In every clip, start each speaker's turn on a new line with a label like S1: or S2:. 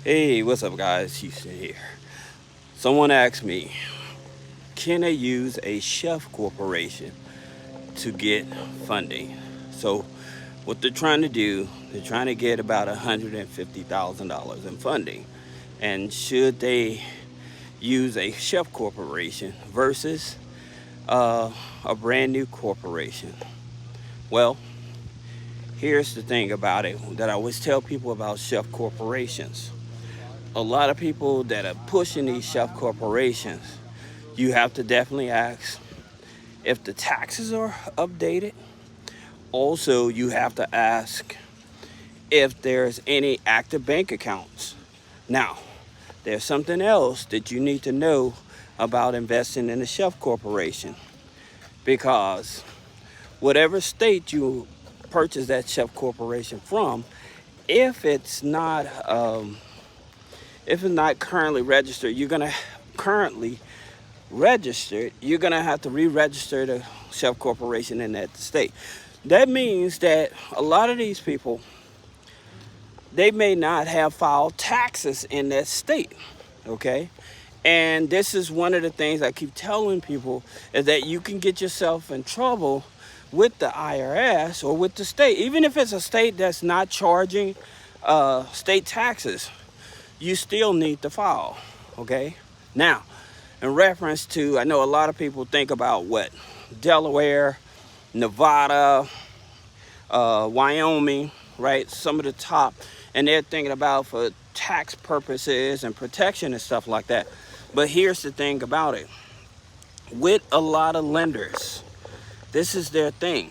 S1: Hey, what's up, guys? Houston here. Someone asked me, can I use a chef corporation to get funding? So, what they're trying to do, they're trying to get about $150,000 in funding. And should they use a chef corporation versus a brand new corporation? Well, here's the thing about it that I always tell people about chef corporations. A lot of people that are pushing these chef corporations, you have to definitely ask if the taxes are updated. Also, you have to ask if there's any active bank accounts. Now, there's something else that you need to know about investing in a chef corporation, because whatever state you purchase that chef corporation from, if it's not currently registered, you're gonna have to re-register the chef corporation in that state. That means that a lot of these people, they may not have filed taxes in that state. Okay, and this is one of the things I keep telling people, is that you can get yourself in trouble with the IRS or with the state, even if it's a state that's not charging state taxes. You still need to file. Okay, now, in reference to, I know a lot of people think about what Delaware, Nevada, Wyoming, right? Some of the top, and they're thinking about for tax purposes and protection and stuff like that. But here's the thing about it. With a lot of lenders, this is their thing.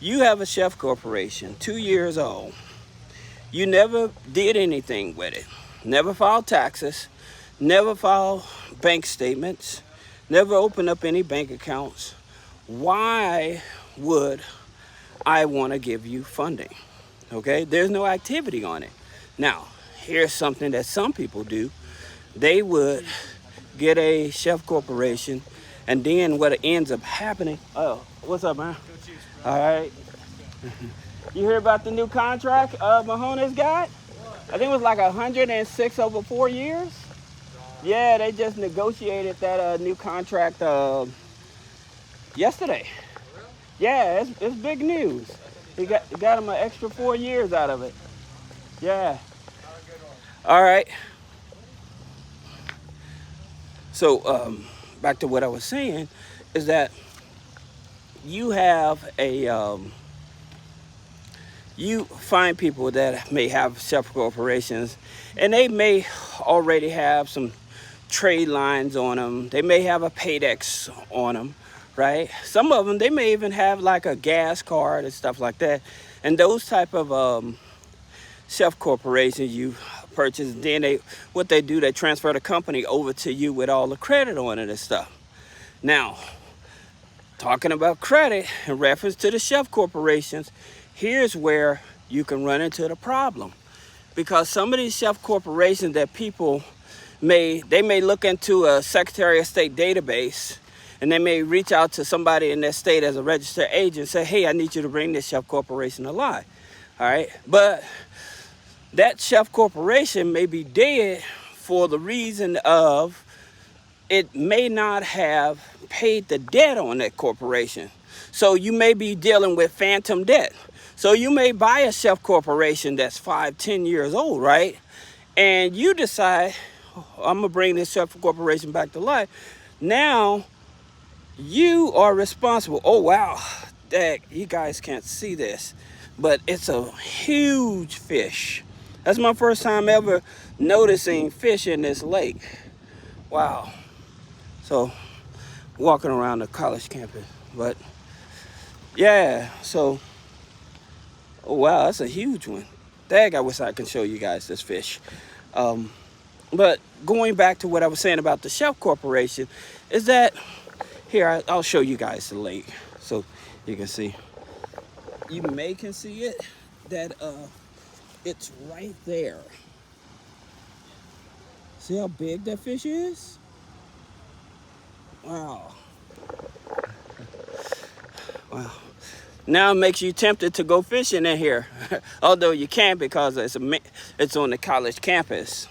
S1: You have a chef corporation, 2 years old. You never did anything with it. Never filed taxes, never filed bank statements, never opened up any bank accounts. Why would I want to give you funding? Okay, there's no activity on it. Now, here's something that some people do. They would get a chef corporation, and then what ends up happening. Oh, what's up, man? All right. You hear about the new contract Mahomes got? I think it was like 106 over 4 years. Yeah, they just negotiated that new contract yesterday. Yeah, it's big news. He got him an extra 4 years out of it. Yeah. All right. So back to what I was saying is that you have you find people that may have chef corporations, and they may already have some trade lines on them. They may have a Paydex on them, right? Some of them, they may even have like a gas card and stuff like that. And those type of chef corporations you purchase, then what they do, they transfer the company over to you with all the credit on it and stuff. Now, talking about credit in reference to the chef corporations, here's where you can run into the problem. Because some of these chef corporations that people may look into a Secretary of State database, and they may reach out to somebody in that state as a registered agent and say, hey, I need you to bring this chef corporation alive. All right, but that chef corporation may be dead for the reason of it may not have paid the debt on that corporation. So you may be dealing with phantom debt. So you may buy a chef corporation that's 5, 10 years old, right? And you decide, oh, I'm gonna bring this chef corporation back to life. Now you are responsible. Oh wow, dang, you guys can't see this, but it's a huge fish. That's my first time ever noticing fish in this lake. Wow. So walking around the college campus, but yeah, so oh wow, that's a huge one. Dang, I wish I could show you guys this fish. But going back to what I was saying about the chef corporation, is that here I'll show you guys the lake so you can see. You may can see it that it's right there. See how big that fish is? Wow. Wow. Now it makes you tempted to go fishing in here, although you can't because it's on the college campus.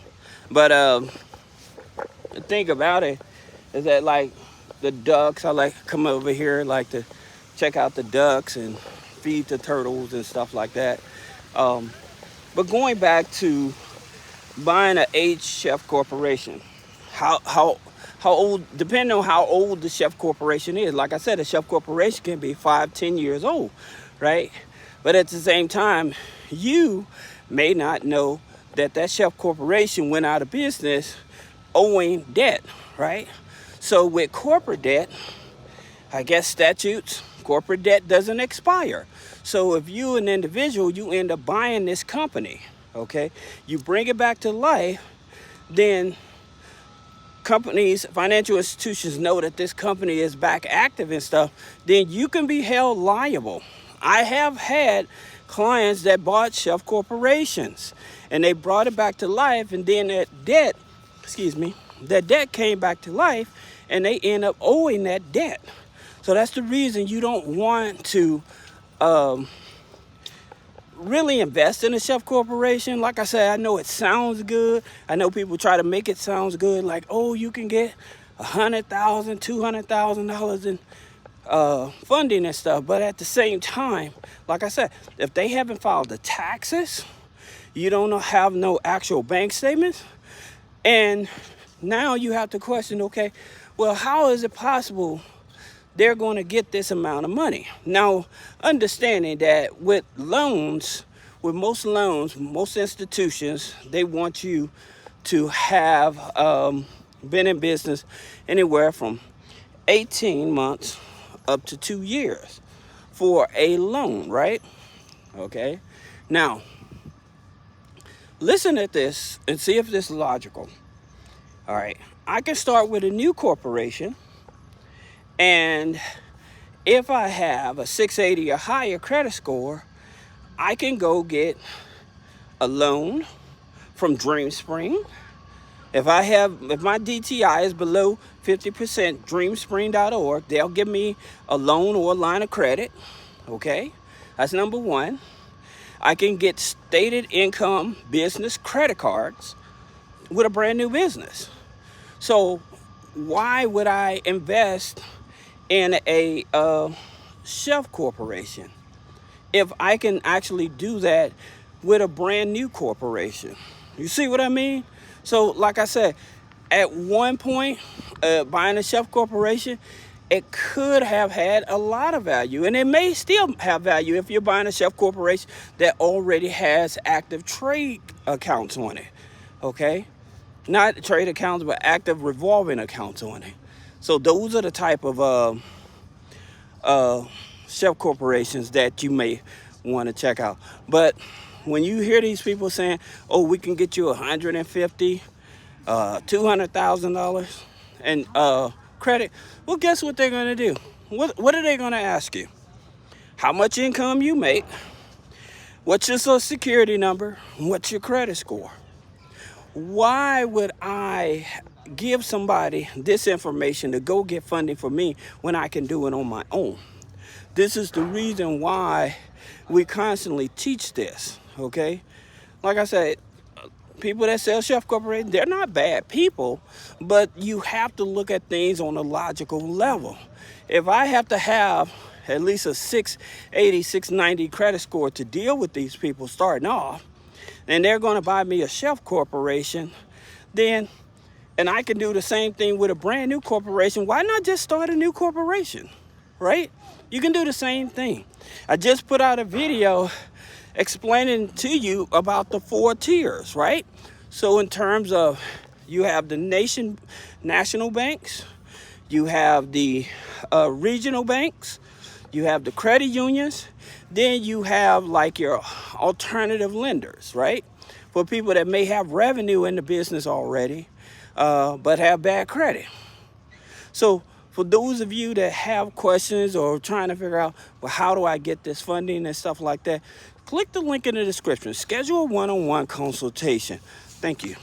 S1: But the thing about it is that, like, the ducks, I like to come over here, like to check out the ducks and feed the turtles and stuff like that. But going back to buying an aged chef corporation, how old, depending on how old the chef corporation is. Like I said, a chef corporation can be 5-10 years old, right? But at the same time, you may not know that that chef corporation went out of business owing debt, right? So with corporate debt, I guess statutes, corporate debt doesn't expire. So if you an individual, you end up buying this company, okay? You bring it back to life, then companies, financial institutions know that this company is back active and stuff, then you can be held liable. I have had clients that bought chef corporations and they brought it back to life, and then that debt came back to life and they end up owing that debt. So that's the reason you don't want to really invest in a chef corporation. Like I said, I know it sounds good. I know people try to make it sound good, like, oh, you can get $100,000, $200,000 in funding and stuff. But at the same time, like I said, if they haven't filed the taxes, you don't have no actual bank statements, and now you have to question, okay, well, how is it possible they're going to get this amount of money? Now, understanding that with loans, with most institutions, they want you to have been in business anywhere from 18 months up to 2 years for a loan, right? Okay. Now, listen at this and see if this is logical. All right. I can start with a new corporation, and if I have a 680 or higher credit score, I can go get a loan from DreamSpring. If my DTI is below 50%, dreamspring.org, they'll give me a loan or a line of credit. Okay, that's number one. I can get stated income business credit cards with a brand new business. So why would I invest in a chef corporation if I can actually do that with a brand new corporation? You see what I mean? So like I said, at one point, buying a chef corporation, it could have had a lot of value, and it may still have value if you're buying a chef corporation that already has active trade accounts on it. Okay, not trade accounts, but active revolving accounts on it. So those are the type of chef corporations that you may want to check out. But when you hear these people saying, oh, we can get you $150,000, $200,000 and credit, well, guess what they're going to do? What are they going to ask you? How much income you make? What's your social security number? What's your credit score? Why would I give somebody this information to go get funding for me when I can do it on my own? This is the reason why we constantly teach this, okay? Like I said, people that sell chef corporations, they're not bad people, but you have to look at things on a logical level. If I have to have at least a 680, 690 credit score to deal with these people starting off, and they're going to buy me a chef corporation, then, and I can do the same thing with a brand new corporation, why not just start a new corporation, right? You can do the same thing. I just put out a video explaining to you about the 4 tiers, right? So in terms of, you have the national banks, you have the regional banks, you have the credit unions, then you have like your alternative lenders, right? For people that may have revenue in the business already, but have bad credit. So for those of you that have questions or trying to figure out, well, how do I get this funding and stuff like that, click the link in the description. Schedule a one-on-one consultation. Thank you.